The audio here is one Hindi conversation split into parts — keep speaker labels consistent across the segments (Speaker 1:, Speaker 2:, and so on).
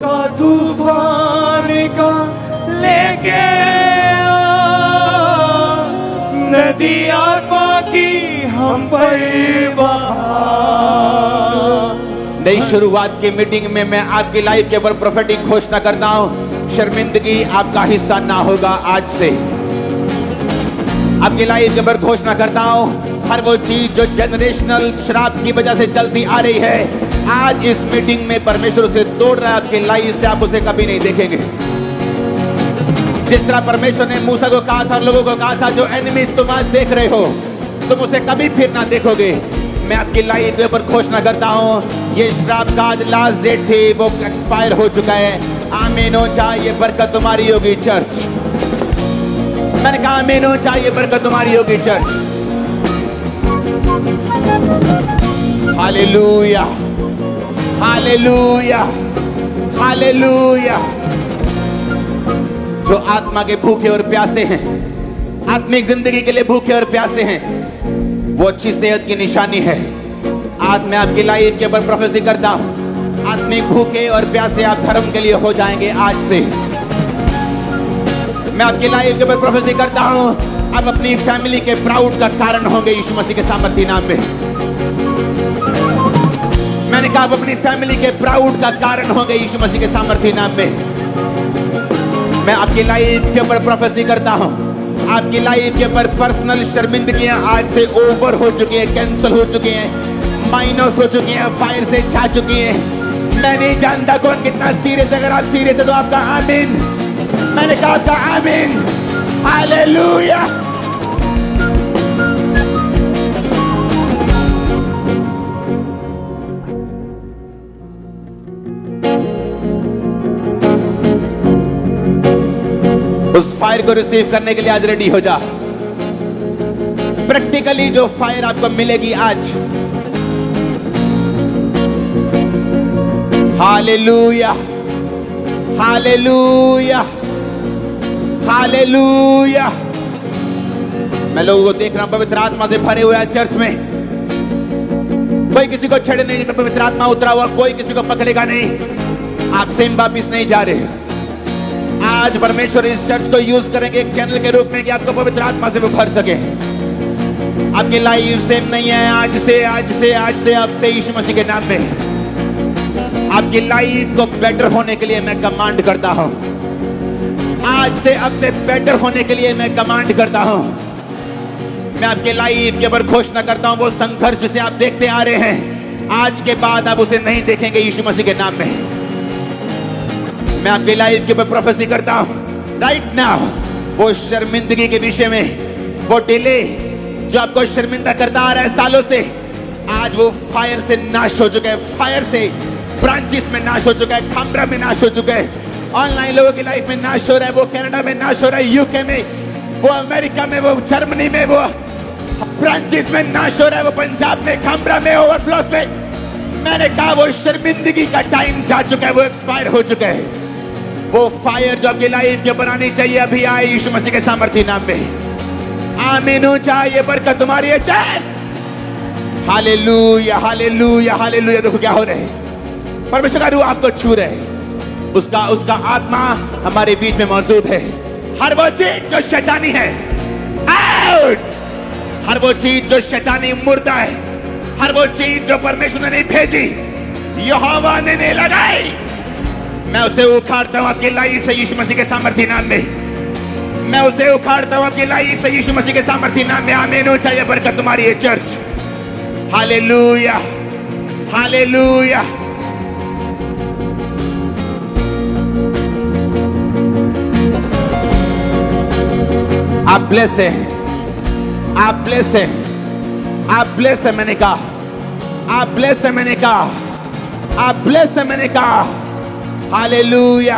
Speaker 1: का तूफान का लेके नदी आत्मा की हम पर बहा।
Speaker 2: नई शुरुआत की मीटिंग में मैं आपकी लाइफ के ऊपर प्रोफेटिक घोषणा करता हूं, शर्मिंदगी आपका हिस्सा ना होगा। आज से आपकी लाइफ के ऊपर घोषणा करता हूं, हर वो चीज जो जनरेशनल श्राप की वजह से चलती आ रही है, आज इस मीटिंग में परमेश्वर उसे तोड़ रहा है। आपकी लाइफ से आप उसे कभी नहीं देखेंगे। जिस तरह परमेश्वर ने मूसा को कहा था, लोगों को कहा था, जो एनिमीज तुम आज देख रहे हो तुम उसे कभी फिर ना देखोगे। मैं आपकी लाइफ के ऊपर घोषणा करता हूं, ये श्राप का आज लास्ट डेट थी, वो एक्सपायर हो चुका है। आमीन हो जाए, ये बरकत तुम्हारी होगी चर्च। मैंने कहा आमीन हो जाए, ये बरकत तुम्हारी होगी चर्च। Hallelujah, hallelujah, hallelujah. जो आत्मा के भूखे और प्यासे हैं, आत्मिक जिंदगी के लिए भूखे और प्यासे हैं, वो अच्छी सेहत की निशानी है। आज मैं आपकी लाइफ के ऊपर प्रोफेसी करता हूं, आत्मिक भूखे और प्यासे आप धर्म के लिए हो जाएंगे। आज से मैं आपकी लाइफ के ऊपर प्रोफेसी करता हूं, आप अपनी फैमिली के प्राउड का कारण होंगे यीशु मसीह के सामर्थी नाम में। मैंने कहा आप अपनी फैमिली के प्राउड का कारण होंगे यीशु मसीह के सामर्थी नाम में। मैं आपकी लाइफ के ऊपर प्रोफेसी करता हूं, आपकी लाइफ के ऊपर पर्सनल शर्मिंदगियां आज से ओवर हो चुकी हैं, कैंसिल हो चुकी हैं, माइनस हो चुकी हैं, फायर से जा चुकी हैं। मैं नहीं जानता कौन कितना सीरियस, अगर आप सीरियस है तो आपका आमीन। मैंने कहा आपका आमीन। हालेलुया। उस फायर को रिसीव करने के लिए आज रेडी हो जा। प्रैक्टिकली जो फायर आपको मिलेगी आज। Hallelujah, hallelujah, hallelujah. मैं लोगों को देख रहा हूं पवित्र आत्मा से भरे हुए हैं चर्च में। कोई किसी को छेड़ने नहीं, पवित्र आत्मा उतरा हुआ, कोई किसी को पकड़ेगा नहीं। आप सेम वापिस नहीं जा रहे। आज परमेश्वर इस चर्च को यूज करेंगे एक चैनल के रूप में कि आपको पवित्र आत्मा से वो भर सके। आपकी लाइफ सेम नहीं है। आज से आपसे यीशु मसीह के नाम में आपकी लाइफ को बेटर होने के लिए मैं कमांड करता हूं। आज से अब से बेटर होने के लिए मैं कमांड करता हूं। मैं आपकी लाइफ के ऊपर घोषणा करता हूं, वो संघर्ष जिसे आप देखते आ रहे हैं, आज के बाद आप उसे नहीं देखेंगे यीशु मसीह के नाम में। मैं आपकी लाइफ के ऊपर प्रोफेसी करता हूं राइट नाउ। वो शर्मिंदगी के विषय में, वो डिले जो आपको शर्मिंदा करता आ रहा है सालों से, आज वो फायर से नाश हो चुका है। फायर से ब्रांचेस में नाश हो चुका है, खामरा में नाश हो चुका है, ऑनलाइन लोगों की लाइफ में नाश हो रहा है, वो कनाडा में नाश हो रहा है, यूके में, वो अमेरिका में, वो जर्मनी में, वो ब्रांचेस में नाश हो रहा है, वो पंजाब में, खामरा में, ओवरफ्लोस में। मैंने कहा वो शर्मिंदगी का टाइम जा चुका है, वो एक्सपायर हो चुका है। वो फायर जो आपकी लाइफ के ऊपर आनी चाहिए अभी आए यीशु मसीह के सामर्थी नाम में। आमीन हो जाए, ये बरकत तुम्हारी है। Hallelujah, hallelujah, hallelujah. देखो क्या हो रहा है, परमेश्वर का रूह आपको छू रहे हैं, उसका आत्मा हमारे बीच में मौजूद है। हर वो चीज जो शैतानी है आउट, हर वो चीज जो शैतानी मुर्दा है, हर वो चीज जो परमेश्वर ने नहीं भेजी, यहोवा ने नहीं लगाई, मैं उसे उखाड़ता हूं आपकी लाइफ से यीशु मसीह के सामर्थी नाम में। मैं उसे उखाड़ता हूं आपकी लाइफ से यीशु मसीह के सामर्थी नाम में। आमीन हो जाए, बरकत तुम्हारी है चर्च। Hallelujah, hallelujah. आप ब्लेस है, आप ब्लेस है, आप ब्लेस है। मैंने कहा आप ब्लेस है, मैंने कहा आप ब्लेस है, मैंने कहा। हालेलुया।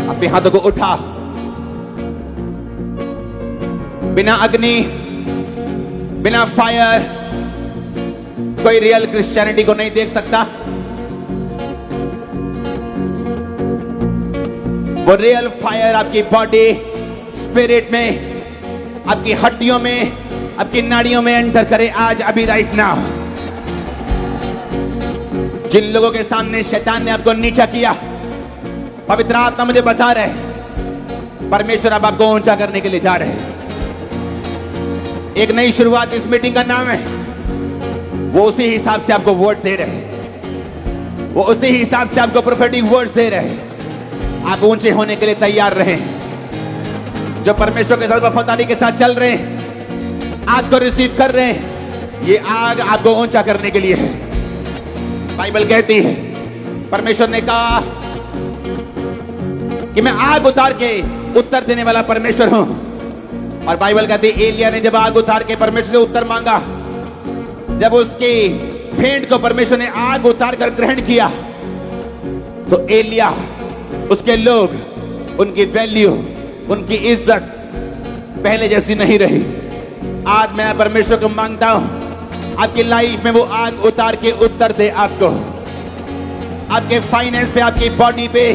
Speaker 2: अपने हाथों को उठा। बिना अग्नि, बिना फायर कोई रियल क्रिश्चियनिटी को नहीं देख सकता। वो रियल फायर आपकी बॉडी, स्पिरिट में, आपकी हड्डियों में, आपकी नाड़ियों में एंटर करे आज, अभी, राइट नाउ। जिन लोगों के सामने शैतान ने आपको नीचा किया, पवित्र आत्मा मुझे बता रहे, परमेश्वर अब आपको ऊंचा करने के लिए जा रहे हैं। एक नई शुरुआत इस मीटिंग का नाम है। वो उसी हिसाब से आपको वर्ड दे रहे हैं, वो उसी हिसाब से आपको प्रोफेटिक वर्ड्स दे रहे हैं। आप ऊंचे होने के लिए तैयार रहें। जो परमेश्वर के साथ वफादारी के साथ चल रहे हैं, आग को रिसीव कर रहे हैं, ये आग आपको ऊंचा करने के लिए है। बाइबल कहती है, परमेश्वर ने कहा कि मैं आग उतार के उत्तर देने वाला परमेश्वर हूं। और बाइबल कहती है, एलिया ने जब आग उतार के परमेश्वर से उत्तर मांगा, जब उसकी भेंट को परमेश्वर ने आग उतार कर ग्रहण किया, तो एलिया, उसके लोग, उनकी वैल्यू, उनकी इज्जत पहले जैसी नहीं रही। आज मैं परमेश्वर को मांगता हूं, आपकी लाइफ में वो आग उतार के उत्तर दे आपको, आपके फाइनेंस पे, आपकी बॉडी पे,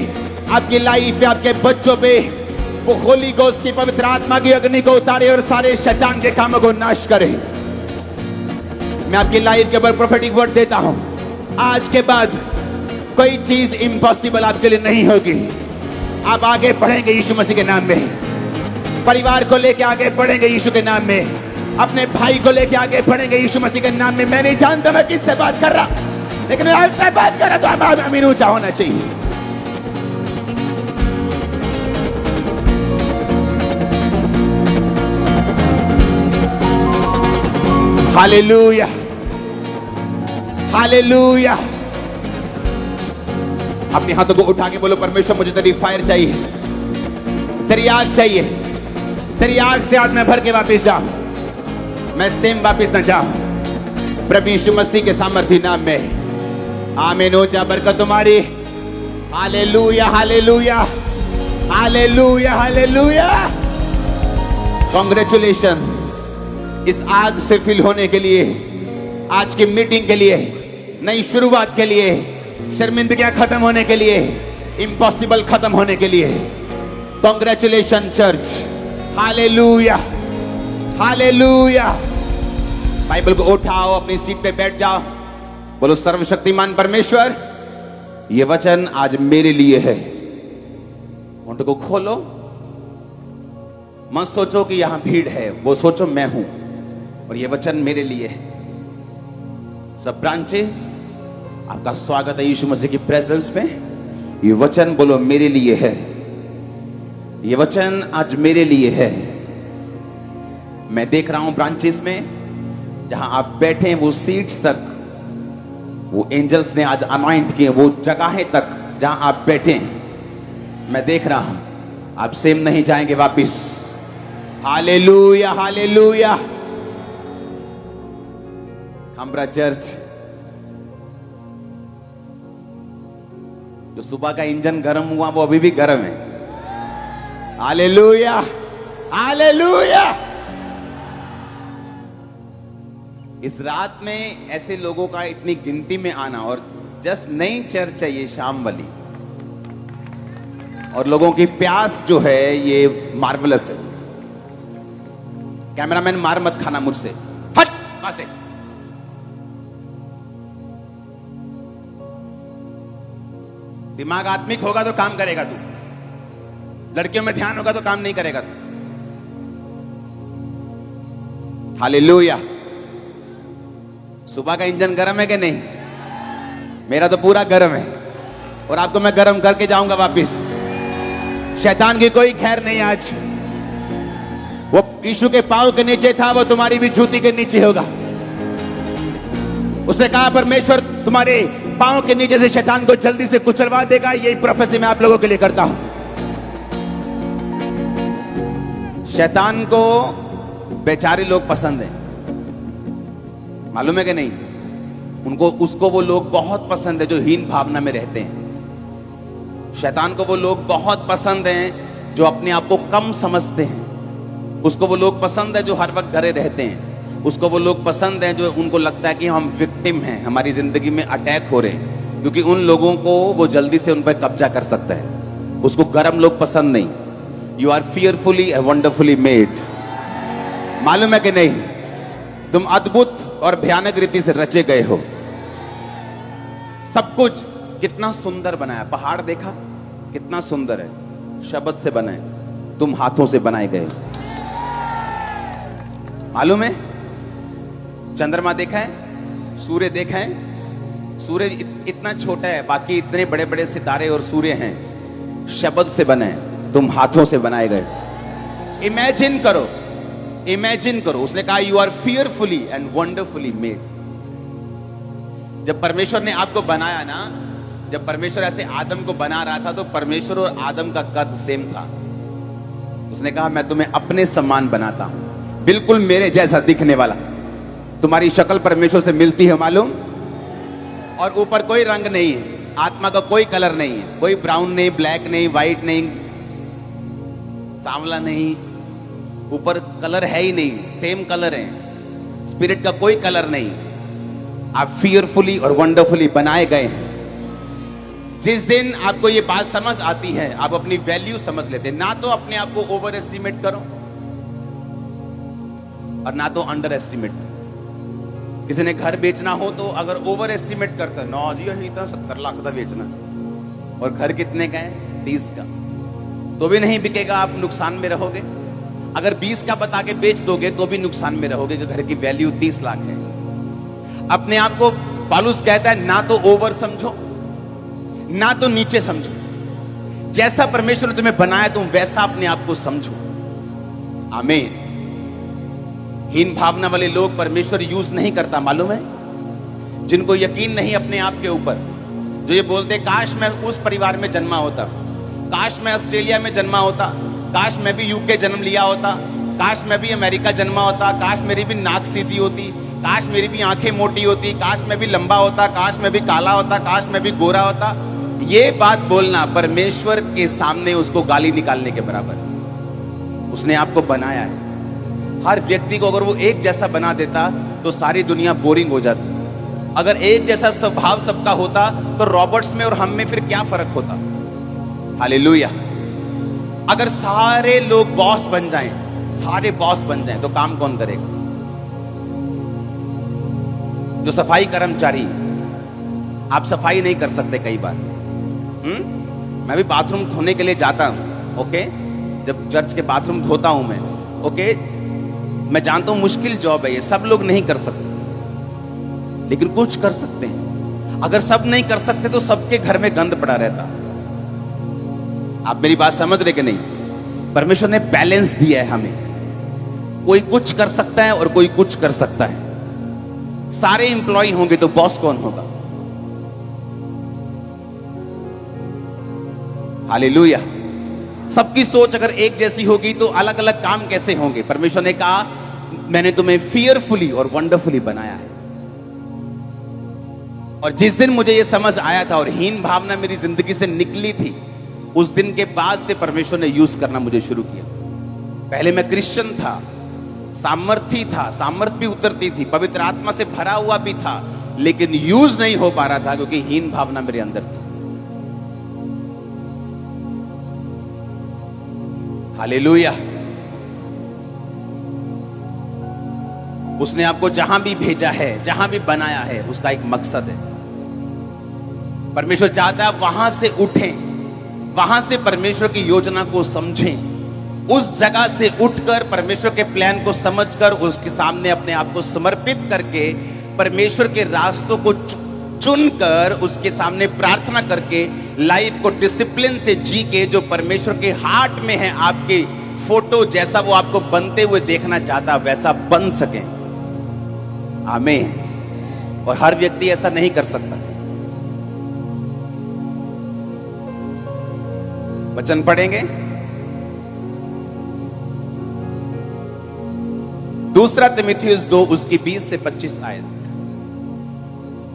Speaker 2: आपकी लाइफ पे, आपके बच्चों पे वो होली गोस्ट की पवित्र आत्मा की अग्नि को उतारे और सारे शैतान के कामों को नाश करे। मैं आपकी लाइफ के ऊपर प्रोफेटिक वर्ड देता हूं, आज के बाद कोई चीज इम्पॉसिबल आपके लिए नहीं होगी। आप आगे बढ़ेंगे यीशु मसीह के नाम में, परिवार को लेके आगे बढ़ेंगे यीशु के नाम में, अपने भाई को लेके आगे बढ़ेंगे यीशु मसीह के नाम में। मैं नहीं जानता मैं किससे बात कर रहा, लेकिन मैं आपसे बात कर रहा, तो आप अमीर ऊंचा होना चाहिए। Hallelujah, hallelujah. अपने हाथों को उठा के बोलो, परमेश्वर मुझे तेरी फायर चाहिए, तेरी आग चाहिए। तेरी आग से आज मैं भर के वापस जाऊं, मैं सेम वापस न जाऊं। प्रभु यीशु मसीह के सामर्थ्य नाम में आमीन हो जा। बरकत तुम्हारी। Hallelujah, hallelujah, hallelujah, hallelujah. Congratulation इस आग से फिल होने के लिए, आज की मीटिंग के लिए, नई शुरुआत के लिए, शर्मिंदगियां खत्म होने के लिए, इम्पॉसिबल खत्म होने के लिए। Congratulation church. Hallelujah, hallelujah. Bible को उठाओ, अपनी सीट पे बैठ जाओ, बोलो, सर्वशक्तिमान परमेश्वर, ये वचन आज मेरे लिए है। होंठ को खोलो, मत सोचो कि यहां भीड़ है, वो सोचो मैं हूं और ये वचन मेरे लिए है। सब ब्रांचेस, आपका स्वागत है यीशु मसीह की प्रेजेंस में। ये वचन बोलो मेरे लिए है, ये वचन आज मेरे लिए है। मैं देख रहा हूं ब्रांचेस में जहां आप बैठे हैं, वो सीट्स तक वो एंजल्स ने आज अनॉइंट किए, वो जगहें तक जहां आप बैठे हैं, मैं देख रहा हूं। आप सेम नहीं जाएंगे वापिस। Hallelujah, hallelujah. खम्बरा चर्च, जो सुबह का इंजन गर्म हुआ वो अभी भी गर्म है। Hallelujah, hallelujah. इस रात में ऐसे लोगों का इतनी गिनती में आना, और जस्ट नई चर्च है ये शाम वाली, और लोगों की प्यास जो है ये मार्वलस है। कैमरामैन मार मत खाना मुझसे, हट वहां से। दिमाग आत्मिक होगा तो काम करेगा तू, लड़कियों में ध्यान होगा तो काम नहीं करेगा तू। हालेलुया। सुबह का इंजन गर्म है कि नहीं? मेरा तो पूरा गर्म है, और आपको मैं गर्म करके जाऊंगा वापिस। शैतान की कोई खैर नहीं आज। वो यीशु के पांव के नीचे था, वो तुम्हारी भी जूती के नीचे होगा। उसने कहा परमेश्वर तुम्हारे पांव के नीचे से शैतान को जल्दी से कुचलवा देगा। यही प्रोफेसी मैं आप लोगों के लिए करता हूं। शैतान को बेचारे लोग पसंद हैं, मालूम है कि नहीं? उसको वो लोग बहुत पसंद है जो हीन भावना में रहते हैं। शैतान को वो लोग बहुत पसंद हैं जो अपने आप को कम समझते हैं। उसको वो लोग पसंद है जो हर वक्त डरे रहते हैं। उसको वो लोग पसंद हैं जो उनको लगता है कि हम विक्टिम हैं, हमारी जिंदगी में अटैक हो रहे हैं, क्योंकि उन लोगों को वो जल्दी से उन पर कब्जा कर सकता है। उसको गर्म लोग पसंद नहीं। You are fearfully and wonderfully made. मालूम है कि नहीं? तुम अद्भुत और भयानक रीति से रचे गए हो। सब कुछ कितना सुंदर बनाया। पहाड़ देखा कितना सुंदर है, शब्द से बना है, तुम हाथों से बनाए गए। मालूम है? चंद्रमा देखा है, सूर्य देखा है, सूर्य इतना छोटा है, बाकी इतने बड़े बड़े सितारे और सूर्य हैं, शब्द से बने हैं, तुम हाथों से बनाए गए। इमेजिन करो, इमेजिन करो। उसने कहा you are fearfully and wonderfully made. जब परमेश्वर ने आपको बनाया ना, जब परमेश्वर ऐसे आदम को बना रहा था तो परमेश्वर और आदम का कद सेम था। उसने कहा मैं तुम्हें अपने समान बनाता हूं, बिल्कुल मेरे जैसा दिखने वाला। तुम्हारी शक्ल परमेश्वर से मिलती है मालूम, और ऊपर कोई रंग नहीं है, आत्मा का कोई कलर नहीं है, कोई ब्राउन नहीं, ब्लैक नहीं, व्हाइट नहीं, सांवला नहीं, ऊपर कलर है ही नहीं, सेम कलर है, स्पिरिट का कोई कलर नहीं। आप फियरफुली और वंडरफुली बनाए गए हैं। जिस दिन आपको ये बात समझ आती है, आप अपनी वैल्यू समझ लेते हैं। ना तो अपने आप को ओवर एस्टिमेट करो और ना तो अंडर एस्टिमेट। किसी ने घर बेचना हो तो अगर ओवर एस्टिमेट करता है, नो जी यही तो 70 लाख का बेचना, और घर कितने का है 30 का, तो भी नहीं बिकेगा, आप नुकसान में रहोगे। अगर 20 का बता के बेच दोगे तो भी नुकसान में रहोगे कि घर की वैल्यू 30 लाख है। अपने आप को पौलुस कहता है ना तो ओवर समझो ना तो नीचे समझो। जैसा परमेश्वर ने तुम्हें बनाया तुम वैसा अपने आप को समझो। आमीन। हीन भावना वाले लोग परमेश्वर यूज नहीं करता, मालूम है? जिनको यकीन नहीं अपने आप के ऊपर, जो ये बोलते काश मैं उस परिवार में जन्मा होता, काश मैं ऑस्ट्रेलिया में जन्मा होता, काश मैं भी यूके जन्म लिया होता, काश मैं भी अमेरिका जन्मा होता, काश मेरी भी नाक सीधी होती, काश मेरी भी आंखें मोटी होती, काश मैं भी लंबा होता, काश मैं भी काला होता, काश मैं भी गोरा होता। ये बात बोलना परमेश्वर के सामने उसको गाली निकालने के बराबर। उसने आपको बनाया है। हर व्यक्ति को अगर वो एक जैसा बना देता तो सारी दुनिया बोरिंग हो जाती। अगर एक जैसा स्वभाव सबका होता तो रॉबर्ट्स में और हम में फिर क्या फर्क होता? हालेलुया। अगर सारे लोग बॉस बन जाएं, सारे बॉस बन जाएं तो काम कौन करेगा? जो सफाई कर्मचारी, आप सफाई नहीं कर सकते कई बार। मैं भी बाथरूम धोने के लिए जाता हूं, ओके, जब चर्च के बाथरूम धोता हूं मैं, ओके, मैं जानता हूं मुश्किल जॉब है ये, सब लोग नहीं कर सकते, लेकिन कुछ कर सकते हैं। अगर सब नहीं कर सकते तो सबके घर में गंद पड़ा रहता। आप मेरी बात समझ रहे कि नहीं? परमेश्वर ने बैलेंस दिया है हमें। कोई कुछ कर सकता है और कोई कुछ कर सकता है। सारे एम्प्लॉय होंगे तो बॉस कौन होगा? हालेलुया। सबकी सोच अगर एक जैसी होगी तो अलग अलग काम कैसे होंगे? परमेश्वर ने कहा मैंने तुम्हें फियरफुली और वंडरफुली बनाया है। और जिस दिन मुझे यह समझ आया था और हीन भावना मेरी जिंदगी से निकली थी, उस दिन के बाद से परमेश्वर ने यूज करना मुझे शुरू किया। पहले मैं क्रिश्चियन था, सामर्थी था, सामर्थ भी उतरती थी, पवित्र आत्मा से भरा हुआ भी था, लेकिन यूज नहीं हो पा रहा था क्योंकि हीन भावना मेरे अंदर थी। हालेलुया। उसने आपको जहां भी भेजा है, जहां भी बनाया है, उसका एक मकसद है। परमेश्वर चाहता है वहां से उठें, वहां से परमेश्वर की योजना को समझें, उस जगह से उठकर परमेश्वर के प्लान को समझकर उसके सामने अपने आप को समर्पित करके परमेश्वर के रास्तों को चुनकर उसके सामने प्रार्थना करके लाइफ को डिसिप्लिन से जी के, जो परमेश्वर के हार्ट में है, आपके फोटो जैसा वो आपको बनते हुए देखना चाहता वैसा बन सके। आमीन। और हर व्यक्ति ऐसा नहीं कर सकता। वचन पढ़ेंगे, दूसरा तीमुथियुस 2 उसकी 20 से 25 आयत।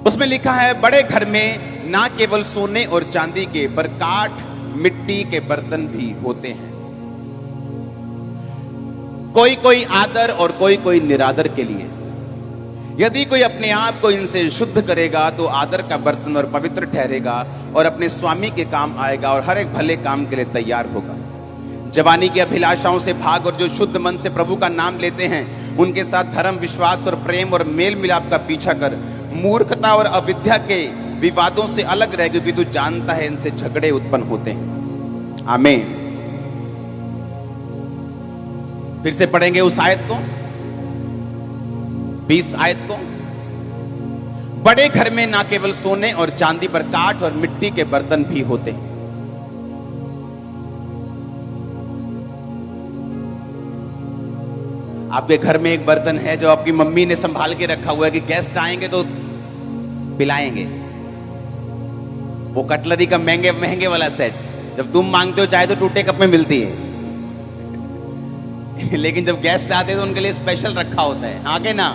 Speaker 2: उसमें लिखा है, बड़े घर में ना केवल सोने और चांदी के पर काठ मिट्टी के बर्तन भी होते हैं, कोई कोई आदर और कोई कोई निरादर के लिए। यदि कोई अपने आप को इनसे शुद्ध करेगा तो आदर का बर्तन और पवित्र ठहरेगा और अपने स्वामी के काम आएगा और हर एक भले काम के लिए तैयार होगा। जवानी की अभिलाषाओं से भाग और जो शुद्ध मन से प्रभु का नाम लेते हैं उनके साथ धर्म, विश्वास और प्रेम और मेल मिलाप का पीछा कर मूर्खता और अविद्या के विवादों से अलग रह, क्योंकि तू जानता है इनसे झगड़े उत्पन्न होते हैं। आमीन। फिर से पढ़ेंगे उस आयत को, 20 आयत को। बड़े घर में ना केवल सोने और चांदी पर काठ और मिट्टी के बर्तन भी होते हैं। आपके घर में एक बर्तन है जो आपकी मम्मी ने संभाल के रखा हुआ है कि गेस्ट आएंगे तो पिलाएंगे। वो कटलरी का महंगे महंगे वाला सेट, जब तुम मांगते हो चाहे तो टूटे कप में मिलती है लेकिन जब गेस्ट आते हैं तो उनके लिए स्पेशल रखा होता है। हाँ के ना?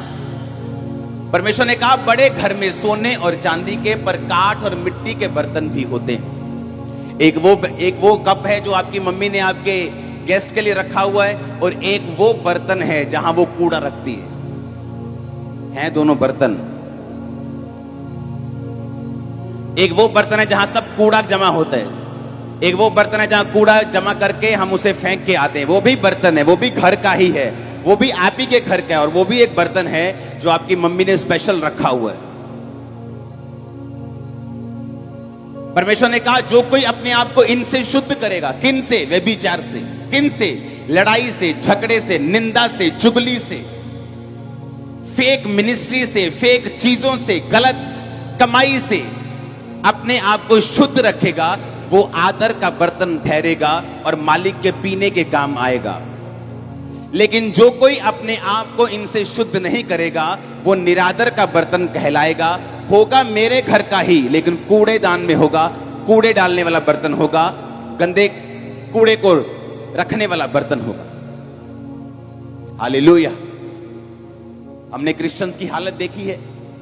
Speaker 2: परमेश्वर ने कहा बड़े घर में सोने और चांदी के पर काठ और मिट्टी के बर्तन भी होते हैं। एक वो कप है जो आपकी मम्मी ने आपके गेस्ट के लिए रखा हुआ है, और एक वो बर्तन है जहां वो कूड़ा रखती है दोनों बर्तन। एक वो बर्तन है जहां सब कूड़ा जमा होता है, एक वो बर्तन है जहां कूड़ा जमा करके हम उसे फेंक के आते हैं। वो भी बर्तन है, वो भी घर का ही है, वो भी आप ही के घर का है, और वो भी एक बर्तन है जो आपकी मम्मी ने स्पेशल रखा हुआ है। परमेश्वर ने कहा जो कोई अपने आप को इनसे शुद्ध करेगा, किन से? व्यभिचार से, किन से? लड़ाई से, झगड़े से, निंदा से, चुगली से, फेक मिनिस्ट्री से, फेक चीजों से, गलत कमाई से अपने आप को शुद्ध रखेगा, वो आदर का बर्तन ठहरेगा और मालिक के पीने के काम आएगा। लेकिन जो कोई अपने आप को इनसे शुद्ध नहीं करेगा, वो निरादर का बर्तन कहलाएगा, होगा मेरे घर का ही, लेकिन कूड़ेदान में होगा, कूड़े डालने वाला बर्तन होगा, गंदे कूड़े को रखने वाला बर्तन होगा। हालेलुया। हमने क्रिश्चियंस की हालत देखी है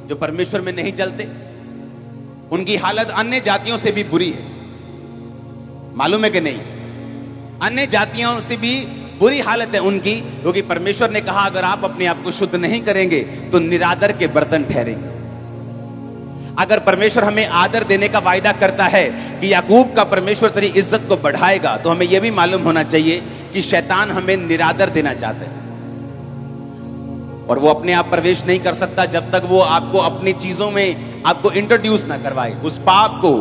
Speaker 2: जो परमेश्वर में नहीं चलते, उनकी हालत अन्य जातियों से भी बुरी है। मालूम है कि नहीं? अन्य जातियों से भी बुरी हालत है उनकी, क्योंकि परमेश्वर ने कहा अगर आप अपने आप को शुद्ध नहीं करेंगे तो निरादर के बर्तन ठहरेंगे। अगर परमेश्वर हमें आदर देने का वायदा करता है कि याकूब का परमेश्वर तेरी इज्जत को बढ़ाएगा, तो हमें यह भी मालूम होना चाहिए कि शैतान हमें निरादर देना चाहता है, और वो अपने आप प्रवेश नहीं कर सकता जब तक वो आपको अपनी चीजों में आपको इंट्रोड्यूस ना करवाए, उस पाप को,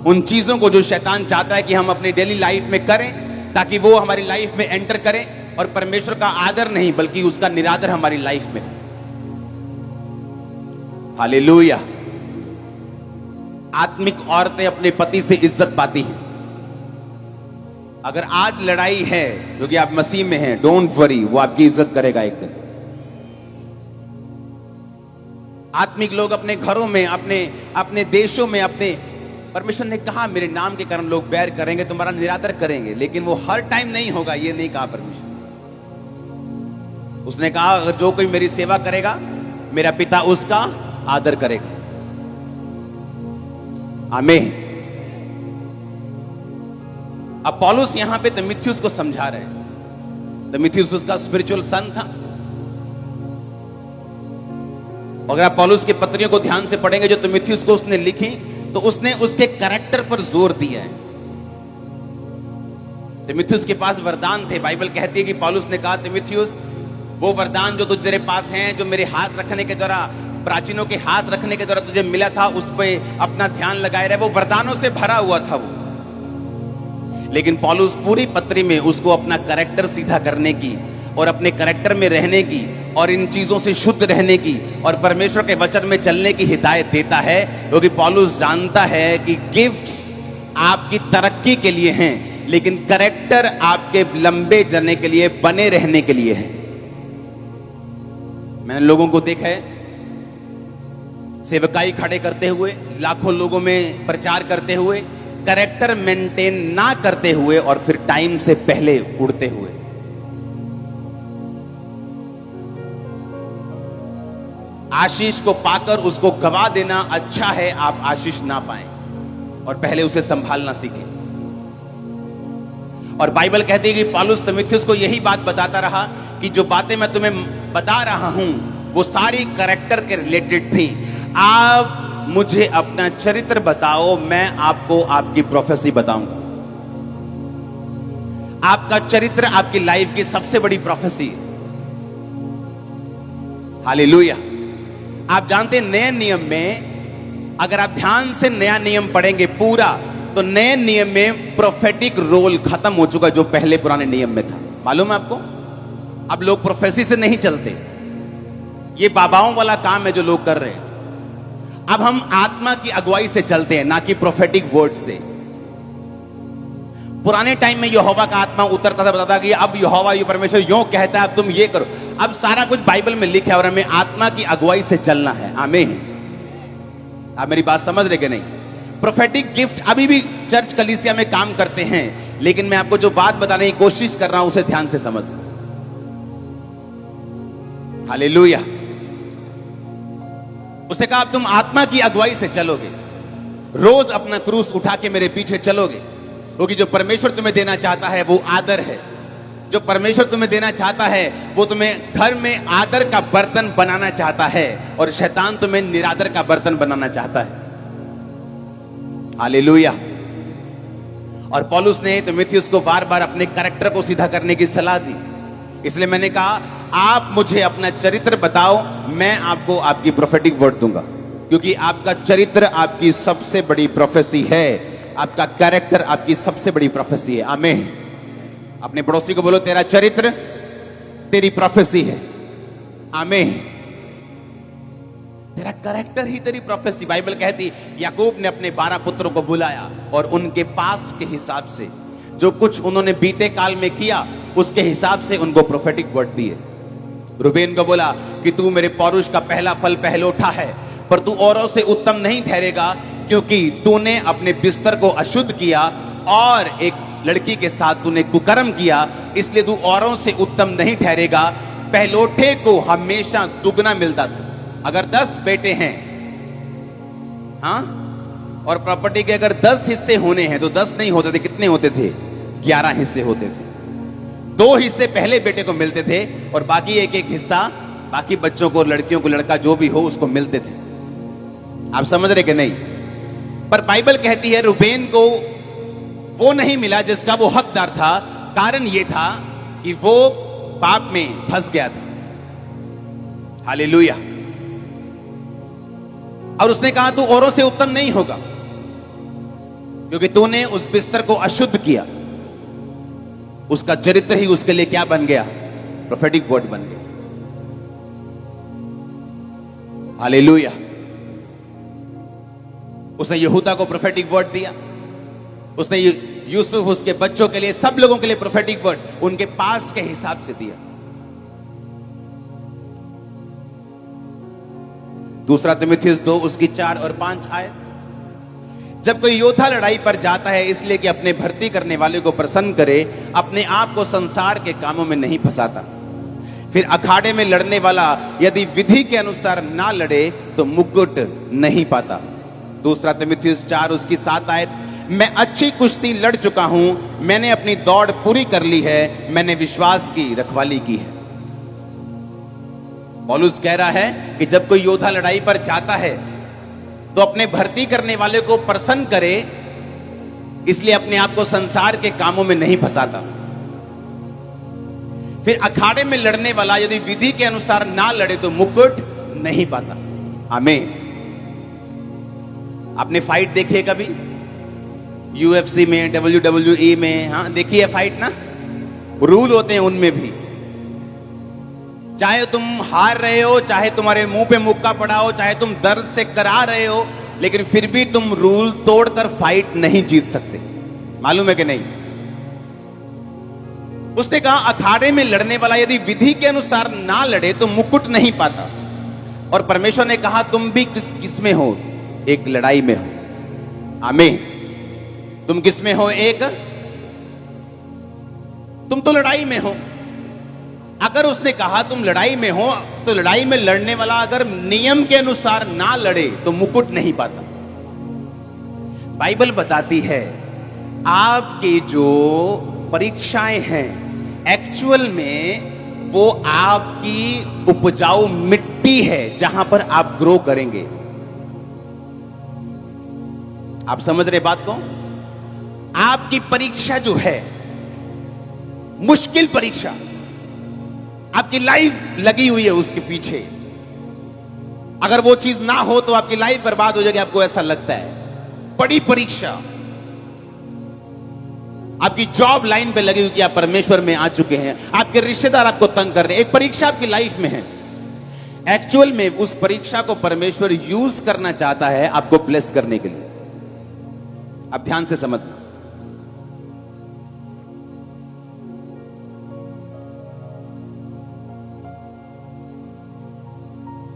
Speaker 2: उन चीजों को जो शैतान चाहता है कि हम अपनी डेली लाइफ में करें, ताकि वो हमारी लाइफ में एंटर करें और परमेश्वर का आदर नहीं बल्कि उसका निरादर हमारी लाइफ में हो। हालेलुया। आत्मिक औरतें अपने पति से इज्जत पाती हैं। अगर आज लड़ाई है क्योंकि आप मसीह में हैं, डोंट वरी, वो आपकी इज्जत करेगा एक दिन। आत्मिक लोग अपने घरों में, अपने देशों में, अपने, परमेश्वर ने कहा मेरे नाम के कारण लोग बैर करेंगे, तुम्हारा निरादर करेंगे, लेकिन वो हर टाइम नहीं होगा, ये नहीं कहा परमेश्वर। उसने कहा अगर जो कोई मेरी सेवा करेगा, मेरा पिता उसका आदर करेगा। आमीन। अब पौलुस यहां पे तीमुथियुस को समझा रहे हैं। तीमुथियुस उसका स्पिरिचुअल सन था। अगर आप पौलुस की पत्रियों को ध्यान से पढ़ेंगे जो तीमुथियुस को उसने लिखी, तो उसने उसके कैरेक्टर पर जोर दिया है। तीमुथियुस के पास वरदान थे। बाइबल कहती है कि पौलुस ने कहा तीमुथियुस, वो वरदान जो तेरे पास हैं, जो मेरे हाथ रखने के द्वारा, प्राचीनों के हाथ रखने के द्वारा तुझे मिला था, उस पे अपना ध्यान लगाए रहे। वो वरदानों से भरा हुआ था वो, लेकिन पौलुस पूरी पत्री में उसको अपना कैरेक्टर सीधा करने की और अपने कैरेक्टर में रहने की और इन चीजों से शुद्ध रहने की और परमेश्वर के वचन में चलने की हिदायत देता है, क्योंकि पौलुस जानता है कि गिफ्ट्स आपकी तरक्की के लिए हैं, लेकिन कैरेक्टर आपके लंबे चलने के लिए, बने रहने के लिए है। मैंने लोगों को देखा है सेवकाई खड़े करते हुए, लाखों लोगों में प्रचार करते हुए, कैरेक्टर मेंटेन ना करते हुए और फिर टाइम से पहले उड़ते हुए। आशीष को पाकर उसको गवा देना अच्छा है, आप आशीष ना पाएं और पहले उसे संभालना सीखें। और बाइबल कहती है कि पौलुस तीमुथियुस को यही बात बताता रहा कि जो बातें मैं तुम्हें बता रहा हूं वो सारी कैरेक्टर के रिलेटेड थी। आप मुझे अपना चरित्र बताओ, मैं आपको आपकी प्रोफेसी बताऊंगा। आपका चरित्र आपकी लाइफ की सबसे बड़ी प्रोफेसी है। हालेलुया। आप जानते हैं नए नियम में अगर आप ध्यान से नया नियम पढ़ेंगे पूरा, तो नए नियम में प्रोफेटिक रोल खत्म हो चुका जो पहले पुराने नियम में था। मालूम है आपको? अब लोग प्रोफेसी से नहीं चलते, ये बाबाओं वाला काम है जो लोग कर रहे हैं। अब हम आत्मा की अगुवाई से चलते हैं, ना कि प्रोफेटिक वर्ड से। पुराने टाइम में यहोवा का आत्मा उतरता था, बताता कि अब यहोवा ये परमेश्वर यूं कहता है, अब तुम ये करो। अब सारा कुछ बाइबल में लिखा है और हमें आत्मा की अगुवाई से चलना है। आमीन। आप मेरी बात समझ रहे कि नहीं? प्रोफेटिक गिफ्ट अभी भी चर्च कलीसिया में काम करते हैं, लेकिन मैं आपको जो बात बताने की कोशिश कर रहा हूं उसे ध्यान से समझना। हालेलुया। उसने कहा अब तुम आत्मा की अगुवाई से चलोगे, रोज अपना क्रूस उठा के मेरे पीछे चलोगे, क्योंकि जो परमेश्वर तुम्हें देना चाहता है वो आदर है। जो परमेश्वर तुम्हें देना चाहता है वो तुम्हें घर में आदर का बर्तन बनाना चाहता है, और शैतान तुम्हें निरादर का बर्तन बनाना चाहता है। हालेलुया। और पौलुस ने तीमुथियुस को बार बार अपने कैरेक्टर को सीधा करने की सलाह दी। इसलिए मैंने कहा आप मुझे अपना चरित्र बताओ, मैं आपको आपकी प्रोफेटिक वर्ड दूंगा, क्योंकि आपका चरित्र आपकी सबसे बड़ी प्रोफेसी है। आपका कैरेक्टर आपकी सबसे बड़ी प्रोफेसी है। आमीन। अपने पड़ोसी को बोलो तेरा चरित्र तेरी प्रोफेसी है। आमीन। तेरा कैरेक्टर ही तेरी प्रोफेसी। बाइबल कहती याकूब ने अपने 12 पुत्रों को बुलाया और उनके पास के हिसाब से जो कुछ उन्होंने बीते काल में किया उसके हिसाब से उनको प्रोफेटिक वर्ड दिए। रूबेन को बोला कि तू मेरे पौरुष का पहला फल पहलोठा है, पर तू औरों से उत्तम नहीं ठहरेगा, क्योंकि तूने अपने बिस्तर को अशुद्ध किया और एक लड़की के साथ तूने कुकर्म किया, इसलिए तू औरों से उत्तम नहीं ठहरेगा। पहलोठे को हमेशा दुगना मिलता था। अगर 10 बेटे हैं, हाँ, और प्रॉपर्टी के अगर 10 हिस्से होने हैं तो 10 नहीं होते थे, कितने होते थे? 11 हिस्से होते थे। 2 हिस्से पहले बेटे को मिलते थे और बाकी एक एक हिस्सा बाकी बच्चों को, लड़कियों को, लड़का जो भी हो उसको मिलते थे। आप समझ रहे कि नहीं? पर बाइबल कहती है रूबेन को वो नहीं मिला जिसका वो हकदार था। कारण ये था कि वो पाप में फंस गया था। हालेलुया। और उसने कहा तू औरों से उत्तम नहीं होगा, क्योंकि तूने उस बिस्तर को अशुद्ध किया। उसका चरित्र ही उसके लिए क्या बन गया? प्रोफेटिक वर्ड बन गया। हालेलुया। उसने यहूदा को प्रोफेटिक वर्ड दिया, उसने यूसुफ, उसके बच्चों के लिए, सब लोगों के लिए प्रोफेटिक वर्ड उनके पास के हिसाब से दिया। दूसरा तीमुथियुस 2 उसकी 4 और 5 आयत। जब कोई योद्धा लड़ाई पर जाता है इसलिए कि अपने भर्ती करने वाले को प्रसन्न करे, अपने आप को संसार के कामों में नहीं फंसाता। फिर अखाड़े में लड़ने वाला यदि विधि के अनुसार ना लड़े तो मुकुट नहीं पाता। दूसरा तीमुथियुस 4 उसकी 7 आयत। मैं अच्छी कुश्ती लड़ चुका हूं, मैंने अपनी दौड़ पूरी कर ली है, मैंने विश्वास की रखवाली की है। पौलुस कह रहा है कि जब कोई योद्धा लड़ाई पर जाता है तो अपने भर्ती करने वाले को प्रसन्न करे, इसलिए अपने आप को संसार के कामों में नहीं फंसाता। फिर अखाड़े में लड़ने वाला यदि विधि के अनुसार ना लड़े तो मुकुट नहीं पाता। आमीन। आपने फाइट देखी है कभी? UFC में, WWE में, हाँ देखी है फाइट ना? रूल होते हैं उनमें भी। चाहे तुम हार रहे हो, चाहे तुम्हारे मुंह पे मुक्का पड़ा हो, चाहे तुम दर्द से करा रहे हो, लेकिन फिर भी तुम रूल तोड़कर फाइट नहीं जीत सकते। मालूम है कि नहीं? उसने कहा अखाड़े में लड़ने वाला यदि विधि के अनुसार ना लड़े तो मुकुट नहीं पाता। और परमेश्वर ने कहा तुम भी किस में हो? एक लड़ाई में हो। आमीन। तुम किस में हो? एक, तुम तो लड़ाई में हो। अगर उसने कहा तुम लड़ाई में हो, तो लड़ाई में लड़ने वाला अगर नियम के अनुसार ना लड़े तो मुकुट नहीं पाता। बाइबल बताती है आपकी जो परीक्षाएं हैं एक्चुअल में वो आपकी उपजाऊ मिट्टी है जहां पर आप ग्रो करेंगे। आप समझ रहे बात को? आपकी परीक्षा जो है, मुश्किल परीक्षा, आपकी लाइफ लगी हुई है उसके पीछे। अगर वो चीज ना हो तो आपकी लाइफ बर्बाद हो जाएगी, आपको ऐसा लगता है। बड़ी परीक्षा आपकी जॉब लाइन पे लगी हुई कि आप परमेश्वर में आ चुके हैं, आपके रिश्तेदार आपको तंग कर रहे हैं, एक परीक्षा आपकी लाइफ में है। एक्चुअल में उस परीक्षा को परमेश्वर यूज करना चाहता है आपको ब्लेस करने के लिए। आप ध्यान से समझना।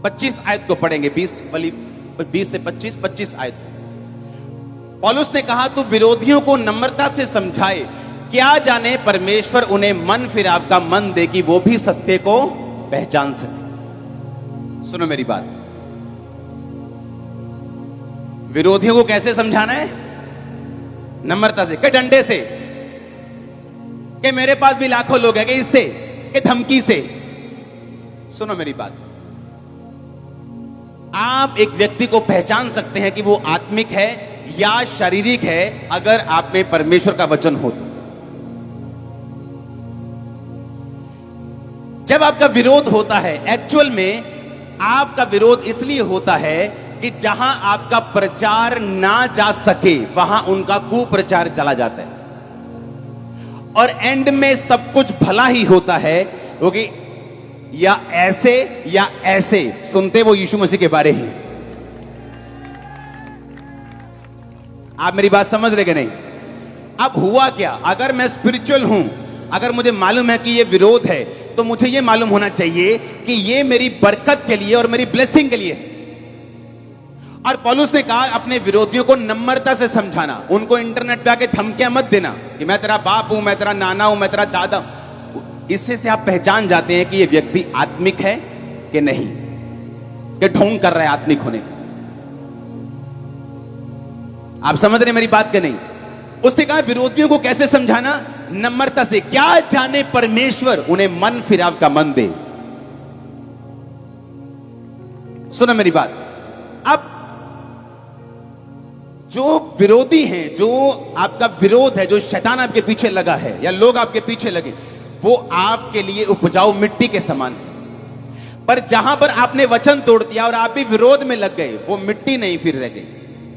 Speaker 2: पच्चीस आयत को पढ़ेंगे, 20 से 25 आयत। पौलुस ने कहा, तू विरोधियों को नम्रता से समझाए, क्या जाने परमेश्वर उन्हें मन फिराव का मन दे कि वो भी सत्य को पहचान सके। सुनो मेरी बात, विरोधियों को कैसे समझाना है? नम्रता से, कि डंडे से, कि मेरे पास भी लाखों लोग हैं, कि इससे, कि धमकी से। सुनो मेरी बात, आप एक व्यक्ति को पहचान सकते हैं कि वो आत्मिक है या शारीरिक है अगर आप में परमेश्वर का वचन हो तो। जब आपका विरोध होता है, एक्चुअल में आपका विरोध इसलिए होता है कि जहां आपका प्रचार ना जा सके वहां उनका कुप्रचार चला जाता है, और एंड में सब कुछ भला ही होता है, क्योंकि या ऐसे सुनते वो यीशु मसीह के बारे ही। आप मेरी बात समझ रहे कि नहीं? अब हुआ क्या, अगर मैं स्पिरिचुअल हूं, अगर मुझे मालूम है कि ये विरोध है, तो मुझे ये मालूम होना चाहिए कि ये मेरी बरकत के लिए और मेरी ब्लेसिंग के लिए है। और पौलुस ने कहा, अपने विरोधियों को नम्रता से समझाना, उनको इंटरनेट पे आके धमकियां मत देना कि मैं तेरा बाप हूं, मैं तेरा नाना हूं, मैं तेरा दादा हूं। इससे से आप पहचान जाते हैं कि ये व्यक्ति आत्मिक है कि नहीं, कि ढोंग कर रहा है आत्मिक होने का। आप समझ रहे मेरी बात कि नहीं? उसने कहा, विरोधियों को कैसे समझाना? नम्रता से, क्या जाने परमेश्वर उन्हें मन फिराव का मन दे। सुनो मेरी बात, अब जो विरोधी हैं, जो आपका विरोध है, जो शैतान आपके पीछे लगा है या लोग आपके पीछे लगे, वो आपके लिए उपजाऊ मिट्टी के समान है। पर जहां पर आपने वचन तोड़ दिया और आप भी विरोध में लग गए, वो मिट्टी नहीं फिर रह गई,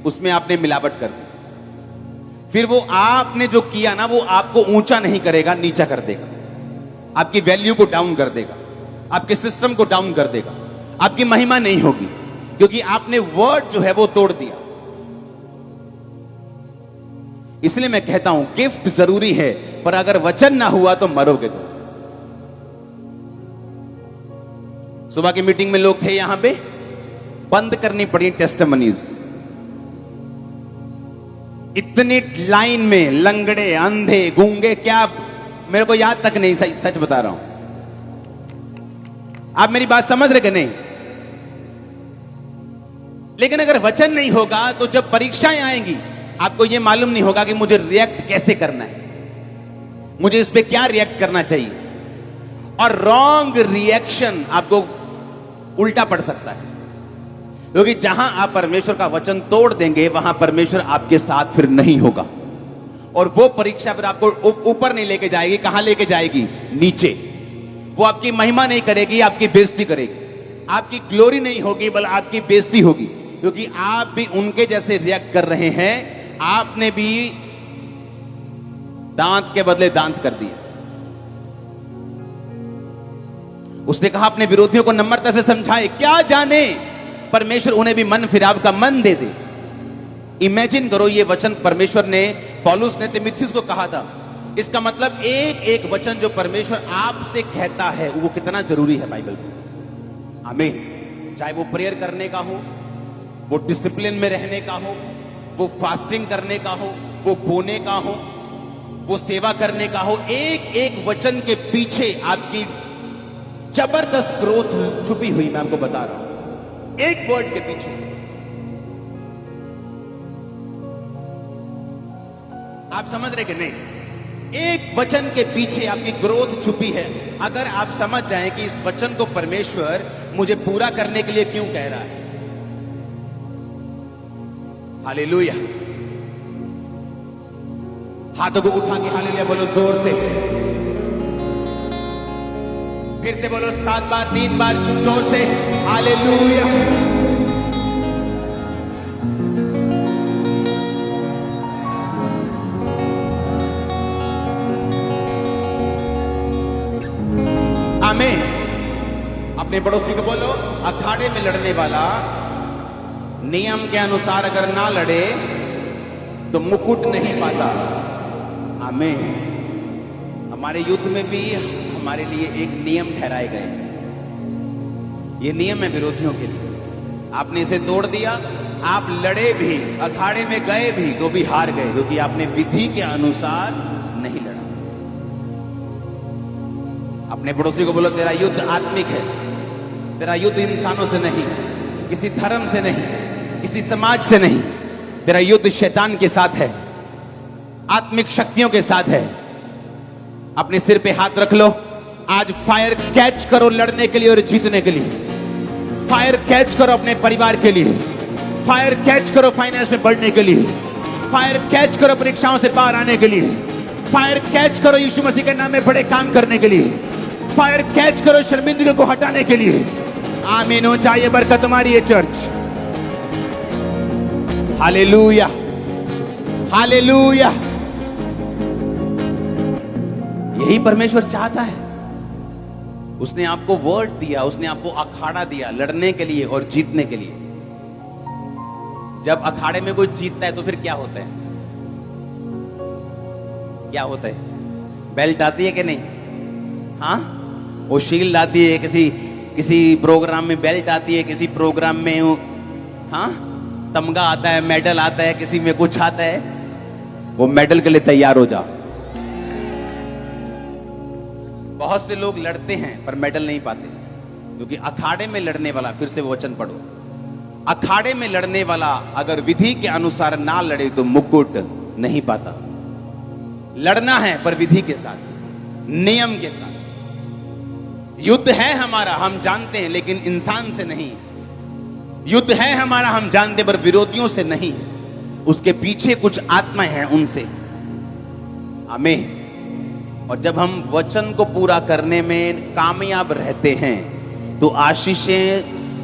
Speaker 2: उसमें आपने मिलावट कर दी। फिर वो आपने जो किया ना, वो आपको ऊंचा नहीं करेगा, नीचा कर देगा, आपकी वैल्यू को डाउन कर देगा, आपके सिस्टम को डाउन कर देगा, आपकी महिमा नहीं होगी, क्योंकि आपने वर्ड जो है वो तोड़ दिया। इसलिए मैं कहता हूं, गिफ्ट जरूरी है, पर अगर वचन ना हुआ तो मरोगे। तो सुबह की मीटिंग में लोग थे यहां पे, बंद करनी पड़ी टेस्टिमनीज। इतनी लाइन में लंगड़े, अंधे, गूंगे, क्या मेरे को याद तक नहीं, सच बता रहा हूं। आप मेरी बात समझ रहे कि नहीं? लेकिन अगर वचन नहीं होगा तो जब परीक्षाएं आएंगी, आपको यह मालूम नहीं होगा कि मुझे रिएक्ट कैसे करना है, मुझे इस पे क्या रिएक्ट करना चाहिए। और रॉन्ग रिएक्शन आपको उल्टा पड़ सकता है, क्योंकि जहां आप परमेश्वर का वचन तोड़ देंगे, वहां परमेश्वर आपके साथ फिर नहीं होगा। और वो परीक्षा फिर आपको ऊपर नहीं लेके जाएगी, कहां लेके जाएगी? नीचे। वो आपकी महिमा नहीं करेगी, आपकी बेइज्जती करेगी। आपकी ग्लोरी नहीं होगी, बल्कि आपकी बेइज्जती होगी, क्योंकि आप भी उनके जैसे रिएक्ट कर रहे हैं। आपने भी दांत के बदले दांत कर दिए। उसने कहा, अपने विरोधियों को नम्रता से समझाए, क्या जाने परमेश्वर उन्हें भी मन फिराव का मन दे दे। इमेजिन करो, ये वचन परमेश्वर ने, पौलुस ने तीमुथियुस को कहा था। इसका मतलब एक एक वचन जो परमेश्वर आपसे कहता है वो कितना जरूरी है बाइबल में। आमीन। चाहे वो प्रेयर करने का हो, वो डिसिप्लिन में रहने का हो, वो फास्टिंग करने का हो, वो बोने का हो, वो सेवा करने का हो, एक एक वचन के पीछे आपकी जबरदस्त ग्रोथ छुपी हुई, मैं आपको बता रहा हूं। एक वर्ड के पीछे आप समझ रहे कि नहीं? एक वचन के पीछे आपकी ग्रोथ छुपी है। अगर आप समझ जाएं कि इस वचन को परमेश्वर मुझे पूरा करने के लिए क्यों कह रहा है। हालेलुया। हाथों को उठा के हालेलुया बोलो जोर से, फिर से बोलो 7 बार 3 बार जोर से हालेलुया। आमीन। अपने पड़ोसी को बोलो, अखाड़े में लड़ने वाला नियम के अनुसार अगर ना लड़े तो मुकुट नहीं पाता। आमीन। हमारे युद्ध में भी हमारे लिए एक नियम ठहराए गए हैं। ये नियम है विरोधियों के लिए। आपने इसे तोड़ दिया, आप लड़े भी, अखाड़े में गए भी तो भी हार गए, क्योंकि आपने विधि के अनुसार नहीं लड़ा। अपने पड़ोसी को बोलो, तेरा युद्ध आत्मिक है, तेरा युद्ध इंसानों से नहीं, किसी धर्म से नहीं, किसी समाज से नहीं, तेरा युद्ध शैतान के साथ है, आत्मिक शक्तियों के साथ है। अपने सिर पे हाथ रख लो, आज फायर कैच करो लड़ने के लिए और जीतने के लिए। फायर कैच करो अपने परिवार के लिए, फायर कैच करो फाइनेंस में बढ़ने के लिए, फायर कैच करो परीक्षाओं से बाहर आने के लिए, फायर कैच करो यीशु मसीह के नाम में बड़े काम करने के लिए, फायर कैच करो शर्मिंदगी को हटाने के लिए। आमीन हो जाए बरकत तुम्हारी है चर्च। Hallelujah, hallelujah. यही परमेश्वर चाहता है। उसने आपको वर्ड दिया, उसने आपको अखाड़ा दिया लड़ने के लिए और जीतने के लिए। जब अखाड़े में कोई जीतता है तो फिर क्या होता है? क्या होता है? बेल्ट आती है कि नहीं? हाँ, वो शील्ड आती है, किसी प्रोग्राम में बेल्ट आती है, किसी प्रोग्राम में हाँ तमगा आता है, मेडल आता है, किसी में कुछ आता है। वो मेडल के लिए तैयार हो जाओ। बहुत से लोग लड़ते हैं पर मेडल नहीं पाते, क्योंकि अखाड़े में लड़ने वाला, फिर से वचन पढ़ो, अखाड़े में लड़ने वाला अगर विधि के अनुसार ना लड़े तो मुकुट नहीं पाता। लड़ना है पर विधि के साथ, नियम के साथ। युद्ध है हमारा, हम जानते हैं, लेकिन इंसान से नहीं। युद्ध है हमारा, हम जानते हैं, पर विरोधियों से नहीं। उसके पीछे कुछ आत्माएं हैं, उनसे। आमीन। और जब हम वचन को पूरा करने में कामयाब रहते हैं तो आशीषें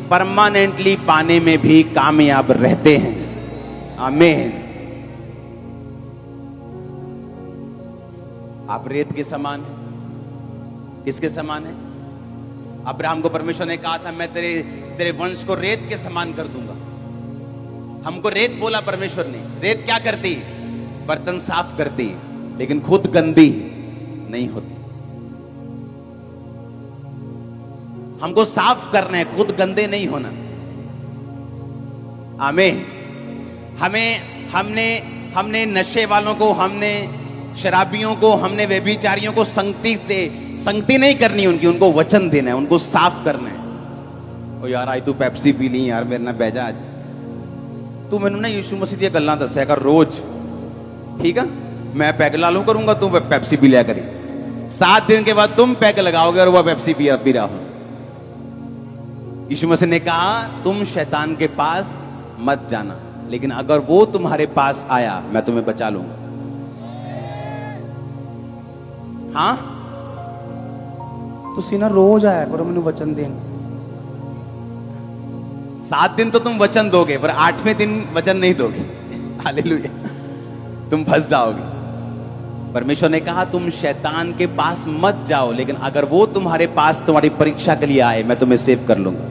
Speaker 2: परमानेंटली पाने में भी कामयाब रहते हैं। आमीन। आप रेत के समान हैं। किसके समान है? अब्राहम को परमेश्वर ने कहा था, मैं तेरे वंश को रेत के समान कर दूंगा। हमको रेत बोला परमेश्वर ने। रेत क्या करती? बर्तन साफ करती, लेकिन खुद गंदी नहीं होती। हमको साफ करना है, खुद गंदे नहीं होना। आमीन। हमने नशे वालों को, हमने शराबियों को, हमने व्यभिचारियों को संगति नहीं करनी उनकी, उनको वचन देना है, उनको साफ करना है। ओ यार, आई तू पेप्सी पी ली यार, मेरे ना बैजा आज तू मैनू ना यीशु मसीह दी गल्लां दस्या कर रोज, ठीक है? मैं पैग लालू करूंगा, तू पेप्सी पी लिया करी। 7 दिन के बाद तुम पैग लगाओगे और वह पेप्सी पी रहा हो। यीशु मसीह ने कहा, तुम शैतान के पास मत जाना, लेकिन अगर वो तुम्हारे पास आया मैं तुम्हें बचा लूंगा। हाँ, तो सीना रोज आया करो, मैंने वचन देना। 7 दिन तो तुम वचन दोगे, पर 8वें दिन वचन नहीं दोगे। हालेलुया। तुम फंस जाओगे। परमेश्वर ने कहा, तुम शैतान के पास मत जाओ, लेकिन अगर वो तुम्हारे पास तुम्हारी परीक्षा के लिए आए, मैं तुम्हें सेव कर लूंगा।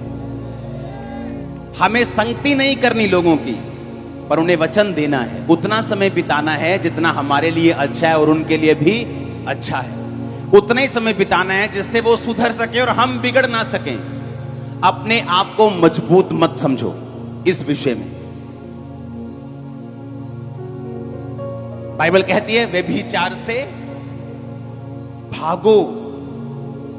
Speaker 2: हमें संगति नहीं करनी लोगों की, पर उन्हें वचन देना है। उतना समय बिताना है जितना हमारे लिए अच्छा है और उनके लिए भी अच्छा है। उतना ही समय बिताना है जिससे वो सुधर सके और हम बिगड़ ना सकें। अपने आप को मजबूत मत समझो इस विषय में। बाइबल कहती है, व्यभिचार से भागो।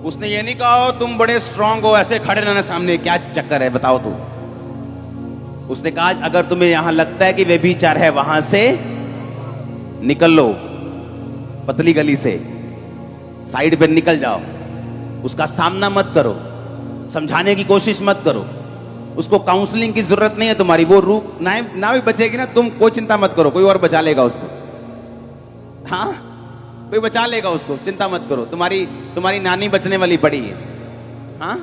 Speaker 2: उसने ये नहीं कहा तुम बड़े स्ट्रांग हो, ऐसे खड़े रहना सामने, क्या चक्कर है बताओ तू। उसने कहा, अगर तुम्हें यहां लगता है कि व्यभिचार है, वहां से निकल लो, पतली गली से साइड पे निकल जाओ। उसका सामना मत करो, समझाने की कोशिश मत करो। उसको काउंसलिंग की जरूरत नहीं है तुम्हारी। वो रूप ना भी बचेगी ना, तुम कोई चिंता मत करो, कोई और बचा लेगा उसको। हाँ, कोई बचा लेगा उसको, चिंता मत करो। तुम्हारी नानी बचने वाली पड़ी है। हाँ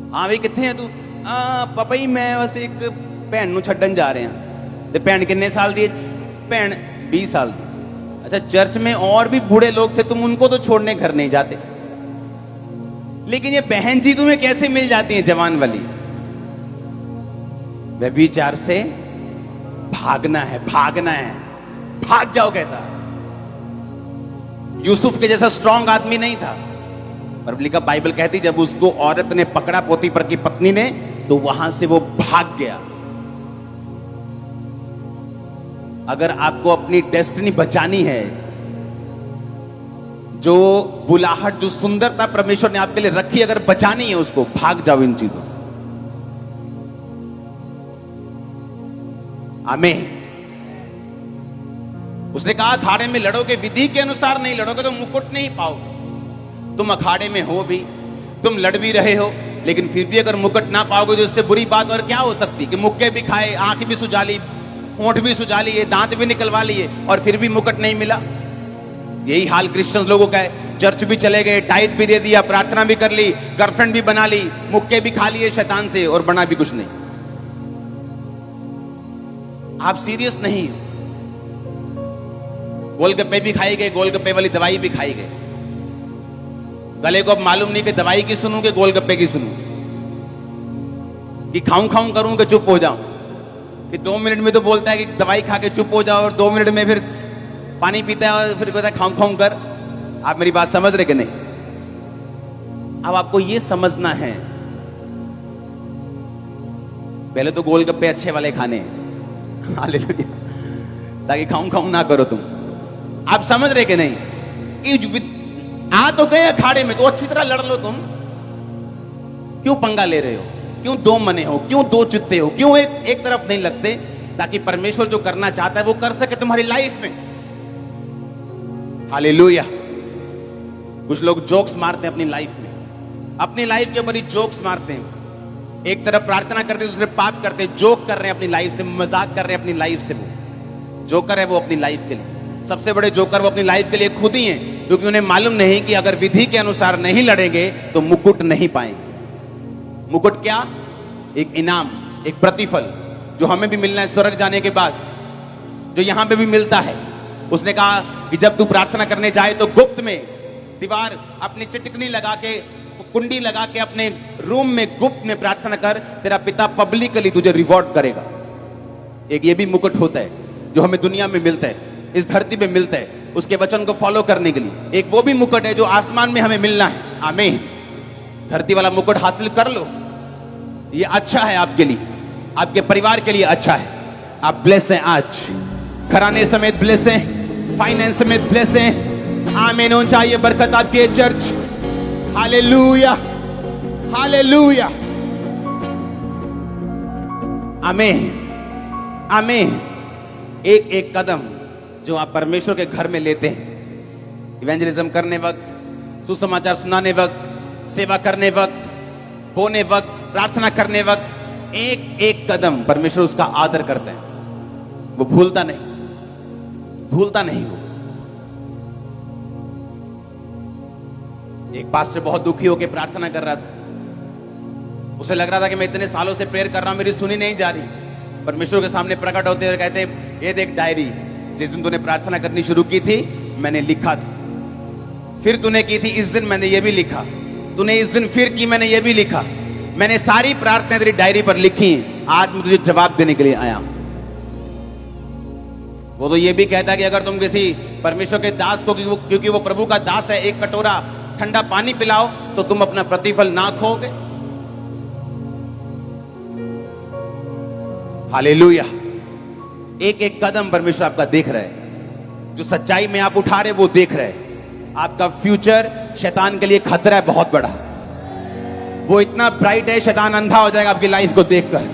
Speaker 2: हाँ भाई, कितने है तू? पापा जी मैं बस एक भैन नूं छड्डन जा रहे हैं। ते भैन किन्ने साल दी है? भैन 20 साल दी। अच्छा, चर्च में और भी बूढ़े लोग थे, तुम उनको तो छोड़ने घर नहीं जाते, लेकिन ये बहन जी तुम्हें कैसे मिल जाती हैं जवान वाली? व्यभिचार से भागना है, भागना है, भाग जाओ कहता। यूसुफ के जैसा स्ट्रांग आदमी नहीं था, पर लिखा बाइबल कहती जब उसको औरत ने पकड़ा, पोतीफर की पत्नी ने, तो वहां से वो भाग गया। अगर आपको अपनी डेस्टिनी बचानी है, जो बुलाहट, जो सुंदरता परमेश्वर ने आपके लिए रखी, अगर बचानी है उसको, भाग जाओ इन चीजों से। आमीन। उसने कहा अखाड़े में लड़ोगे, विधि के अनुसार नहीं लड़ोगे तो मुकुट नहीं पाओगे। तुम अखाड़े में हो भी, तुम लड़ भी रहे हो, लेकिन फिर भी अगर मुकुट ना पाओगे तो इससे बुरी बात और क्या हो सकती कि मुक्के भी खाए, आंख भी सुजा ली, होंठ भी सुजा लिए, दांत भी निकलवा लिए, और फिर भी मुकुट नहीं मिला। यही हाल क्रिश्चियन लोगों का है। चर्च भी चले गए, टाइट भी दे दिया, प्रार्थना भी कर ली, गर्लफ्रेंड भी बना ली, मुक्के भी खा लिए शैतान से, और बना भी कुछ नहीं। आप सीरियस नहीं हो। गोलगप्पे भी खाई गए, गोलगप्पे वाली दवाई भी खाई गए। गले को अब मालूम नहीं कि दवाई की सुनूं कि गोलगप्पे की सुनूं, कि खाऊं खाऊं करूं कि चुप हो जाऊं, कि 2 मिनट में तो बोलता है कि दवाई खा के चुप हो जाओ, और 2 मिनट में फिर पानी पीता है और फिर कहता है खाऊं खाऊं कर। आप मेरी बात समझ रहे कि नहीं? अब आपको यह समझना है, पहले तो गोलगप्पे अच्छे वाले खाने हैं, हालेलुया, ताकि खाऊं खाऊं ना करो तुम। आप समझ रहे कि नहीं कि आ तो गए अखाड़े में, तो अच्छी तरह लड़ लो तुम। क्यों पंगा ले रहे हो? क्यों दो मने हो? क्यों दो चित्ते हो? क्यों एक तरफ नहीं लगते? ताकि परमेश्वर जो करना चाहता है वो कर सके तुम्हारी लाइफ में। हालेलुया। कुछ लोग जोक्स मारते हैं अपनी लाइफ में, अपनी लाइफ के ऊपर ही जोक्स मारते हैं। एक तरफ प्रार्थना करते, दूसरे पाप करते, जोक कर रहे हैं अपनी लाइफ से, मजाक कर रहे हैं अपनी लाइफ से। वो जोकर है, वो अपनी लाइफ के लिए सबसे बड़े जोकर वो अपनी लाइफ के लिए खुद ही हैं, क्योंकि उन्हें मालूम नहीं कि अगर विधि के अनुसार नहीं लड़ेंगे तो मुकुट नहीं पाएंगे। मुकुट क्या? एक इनाम, एक प्रतिफल जो हमें भी मिलना है स्वर्ग जाने के बाद, जो यहां पे भी मिलता है। उसने कहा कि जब तू प्रार्थना करने जाए तो गुप्त में दीवार अपनी चिटकनी लगा के, कुंडी लगा के अपने रूम में गुप्त में प्रार्थना कर, तेरा पिता पब्लिकली तुझे रिवॉर्ड करेगा। एक ये भी मुकुट होता है जो हमें दुनिया में मिलता है, इस धरती पे मिलता है, उसके वचन को फॉलो करने के लिए। एक वो भी मुकुट है जो आसमान में हमें मिलना है। आमीन। धरती वाला मुकुट हासिल कर लो, ये अच्छा है आपके लिए, आपके परिवार के लिए अच्छा है। आप ब्लेस हैं, आज घराने समेत ब्लेस हैं, फाइनेंस समेत ब्लेस हैं। आमीन। होना चाहिए बरकत आपके चर्च। हालेलुया, हालेलुया, आमीन, आमीन। एक एक कदम जो आप परमेश्वर के घर में लेते हैं, इवेंजलिज्म करने वक्त, सुसमाचार सुनाने वक्त, सेवा करने वक्त, होने वक्त, प्रार्थना करने वक्त, एक एक कदम परमेश्वर उसका आदर करता है। वो भूलता नहीं, भूलता नहीं। वो एक पास्टर बहुत दुखी होकर प्रार्थना कर रहा था। उसे लग रहा था कि मैं इतने सालों से प्रेयर कर रहा हूं, मेरी सुनी नहीं जा रही। परमेश्वर के सामने प्रकट होते हुए कहते, ये देख डायरी, जिस दिन तूने प्रार्थना करनी शुरू की थी मैंने लिखा था, फिर तूने की थी इस दिन मैंने ये भी लिखा, तूने इस दिन फिर की मैंने ये भी लिखा, मैंने सारी प्रार्थनाएं तेरी डायरी पर लिखी, आज मैं तुझे जवाब देने के लिए आया हूं। वो तो ये भी कहता कि अगर तुम किसी परमेश्वर के दास को, क्योंकि वो प्रभु का दास है, एक कटोरा ठंडा पानी पिलाओ तो तुम अपना प्रतिफल ना खोगे। हालेलुया। एक एक कदम परमेश्वर आपका देख रहा है, जो सच्चाई में आप उठा रहे वो देख रहे हैं। आपका फ्यूचर शैतान के लिए खतरा है बहुत बड़ा, वो इतना ब्राइट है शैतान अंधा हो जाएगा आपकी लाइफ को देखकर।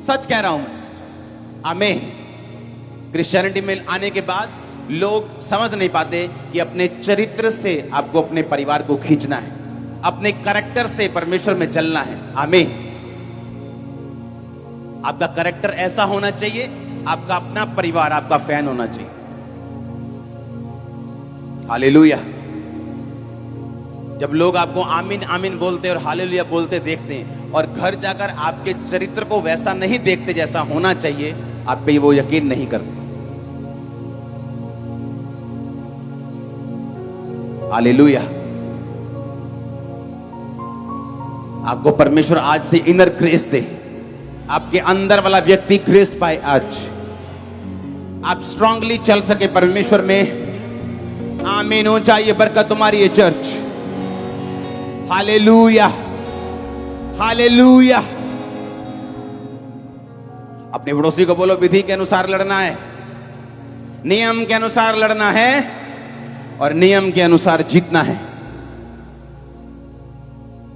Speaker 2: सच कह रहा हूं मैं। आमीन। क्रिश्चियनिटी में आने के बाद लोग समझ नहीं पाते कि अपने चरित्र से आपको अपने परिवार को खींचना है, अपने कैरेक्टर से परमेश्वर में चलना है। आमीन। आपका कैरेक्टर ऐसा होना चाहिए, आपका अपना परिवार आपका फैन होना चाहिए। हालेलुया। जब लोग आपको आमीन आमीन बोलते और हालेलुया बोलते देखते हैं और घर जाकर आपके चरित्र को वैसा नहीं देखते जैसा होना चाहिए, आप पे वो यकीन नहीं करते। हालेलुया। आपको परमेश्वर आज से इनर ग्रेस दे, आपके अंदर वाला व्यक्ति ग्रेस पाए। आज आप स्ट्रांगली चल सके परमेश्वर में। आमीन हो चाहिए बरकत तुम्हारी ये चर्च। Hallelujah, hallelujah. अपने पड़ोसी को बोलो, विधि के अनुसार लड़ना है, नियम के अनुसार लड़ना है और नियम के अनुसार जीतना है।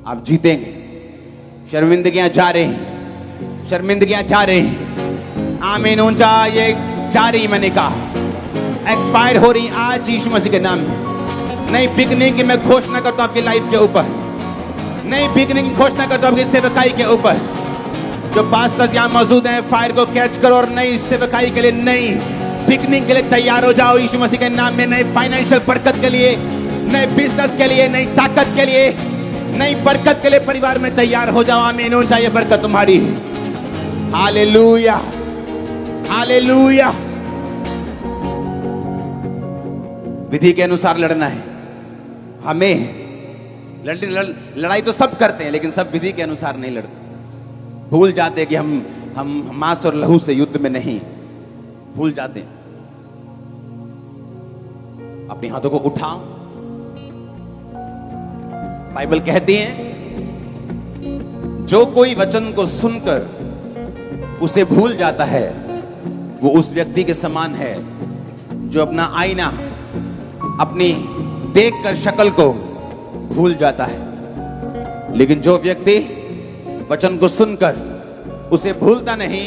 Speaker 2: आप जीतेंगे। शर्मिंदगियां जा रही हैं, शर्मिंदगियां जा रही हैं। आमीन ऊंचा ये जारी, मैंने कहा एक्सपायर हो रही आज यीशु मसीह के नाम में। नई बिगनिंग की मैं घोषणा करता हूं आपकी लाइफ के ऊपर, नई बिगनिंग की घोषणा करता हूं आपकी सेवकाई के ऊपर। जो पास्टर्स यहां मौजूद हैं, फायर को कैच करो और नई सेवकाई के लिए, नई बिगनिंग के लिए तैयार हो जाओ यीशु मसीह के नाम में। नए फाइनेंशियल बरकत के लिए, नए बिजनेस के लिए, नई ताकत के लिए, नई बरकत के लिए परिवार में तैयार हो जाओ। आमीन हो चाहिए बरकत तुम्हारी। Hallelujah, hallelujah. विधि के अनुसार लड़ना है हमें। लड़ाई तो सब करते हैं, लेकिन सब विधि के अनुसार नहीं लड़ते। भूल जाते कि हम मांस और लहू से युद्ध में नहीं, भूल जाते हैं। अपने हाथों को उठाओ। बाइबल कहती है, जो कोई वचन को सुनकर उसे भूल जाता है वो उस व्यक्ति के समान है जो अपना आईना अपनी देखकर शक्ल को भूल जाता है। लेकिन जो व्यक्ति वचन को सुनकर उसे भूलता नहीं,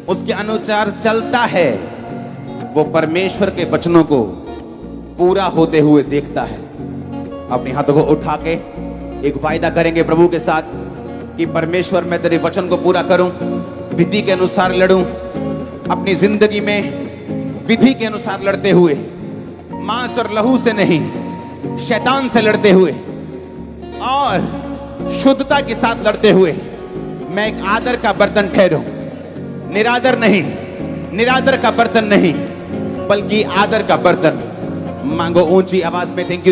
Speaker 2: उसके अनुसार चलता है, वो परमेश्वर के वचनों को पूरा होते हुए देखता है। अपने हाथों को उठा के एक वायदा करेंगे प्रभु के साथ कि परमेश्वर मैं तेरे वचन को पूरा करूं, विधि के अनुसार लड़ूं, अपनी जिंदगी में विधि के अनुसार लड़ते हुए, मांस और लहू से नहीं, शैतान से लड़ते हुए और शुद्धता के साथ लड़ते हुए मैं एक आदर का बर्तन ठहरूं। निरादर नहीं, निरादर का बर्तन नहीं, बल्कि आदर का बर्तन। मांगो ऊंची आवाज में। Thank you.